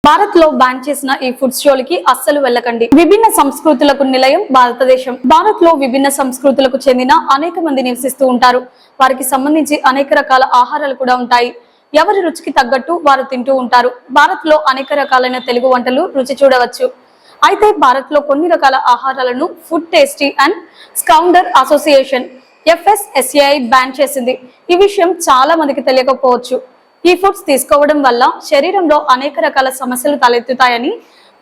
భారత్ లో బ్యాన్ చేసిన ఈ ఫుడ్స్ జోలికి అస్సలు వెళ్ళకండి. విభిన్న సంస్కృతులకు నిలయం భారతదేశం. భారత్ లో విభిన్న సంస్కృతులకు చెందిన అనేక మంది నివసిస్తూ ఉంటారు. వారికి సంబంధించి అనేక రకాల ఆహారాలు కూడా ఉంటాయి. ఎవరి రుచికి తగ్గట్టు వారు తింటూ ఉంటారు. భారత్ లో అనేక రకాలైన తెలుగు వంటలు రుచి చూడవచ్చు. అయితే భారత్ లో కొన్ని రకాల ఆహారాలను food tasty and స్కౌండర్ association FSSAI ban చేసింది. ఈ విషయం చాలా మందికి తెలియకపోవచ్చు. ఈ ఫుడ్స్ తీసుకోవడం వల్ల శరీరంలో అనేక రకాల సమస్యలు తలెత్తుతాయని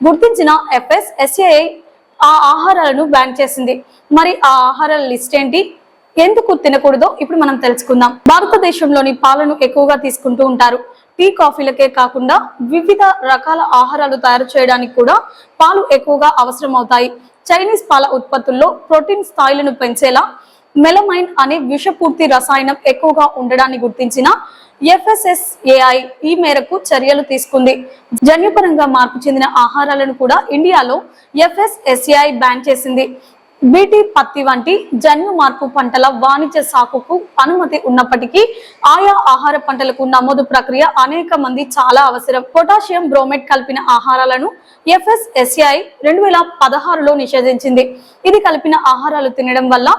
గుర్తించిన FSSAI ఆ ఆహారాలను బ్యాన్ చేసింది. మరి ఆ ఆహారాల లిస్ట్ ఏంటి, ఎందుకు తినకూడదో ఇప్పుడు మనం తెలుసుకుందాం. భారతదేశంలోని పాలను ఎక్కువగా తీసుకుంటూ ఉంటారు. టీ, కాఫీలకే కాకుండా వివిధ రకాల ఆహారాలు తయారు చేయడానికి కూడా పాలు ఎక్కువగా అవసరం అవుతాయి. చైనీస్ పాల ఉత్పత్తుల్లో ప్రోటీన్ స్థాయిలను పెంచేలా మెలమైన్ అనే విషపూర్తి రసాయనం ఎక్కువగా ఉండడాన్ని గుర్తించిన FSSAI ఈ మేరకు చర్యలు తీసుకుంది. జన్యుపరంగా మార్పు చెందిన ఆహారాలను కూడా ఇండియాలో FSSAI బ్యాన్ చేసింది. బీటీ, పత్తి వంటి జన్యు మార్పు పంటల వాణిజ్య సాగుకు అనుమతి ఉన్నప్పటికీ ఆయా ఆహార పంటలకు నమోదు ప్రక్రియ అనేక మంది చాలా అవసరం. పొటాషియం బ్రోమేట్ కలిపిన ఆహారాలను FSSAI 2016లో నిషేధించింది. ఇది కలిపిన ఆహారాలు తినడం వల్ల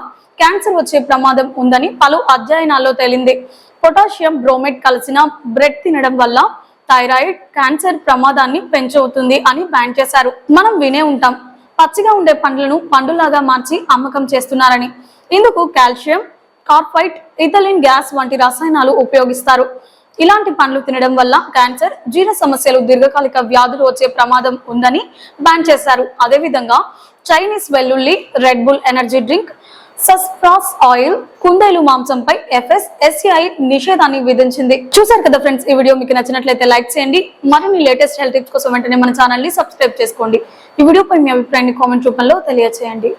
క్యాన్సర్ వచ్చే ప్రమాదం ఉందని పలు అధ్యయనాల్లో తేలింది. పొటాషియం బ్రోమేట్ కలిసిన బ్రెడ్ తినడం వల్ల థైరాయిడ్, క్యాన్సర్ ప్రమాదాన్ని పెంచవుతుంది అని బ్యాన్ చేశారు. మనం వినే ఉంటాం, పచ్చిగా ఉండే పండ్లను పండులాగా మార్చి అమ్మకం చేస్తున్నారని. ఇందుకు కాల్షియం కార్బైడ్, ఇథిలిన్ గ్యాస్ వంటి రసాయనాలు ఉపయోగిస్తారు. ఇలాంటి పండ్లు తినడం వల్ల క్యాన్సర్, జీర్ణ సమస్యలు, దీర్ఘకాలిక వ్యాధులు వచ్చే ప్రమాదం ఉందని బ్యాన్ చేశారు. అదేవిధంగా చైనీస్ వెల్లుల్లి, Red Bull energy drink, sassafras oil, కుందేలు మాంసంపై FSSAI నిషేధాన్ని విధించింది. చూసారు కదా ఫ్రెండ్స్, ఈ వీడియో మీకు నచ్చినట్లయితే లైక్ చేయండి. మరిన్ని లేటెస్ట్ హెల్త్ టిప్స్ కోసం వెంటనే మన ఛానల్ ని సబ్స్క్రైబ్ చేసుకోండి. ఈ వీడియోపై మీ అభిప్రాయాన్ని కామెంట్ రూపంలో తెలియజేయండి.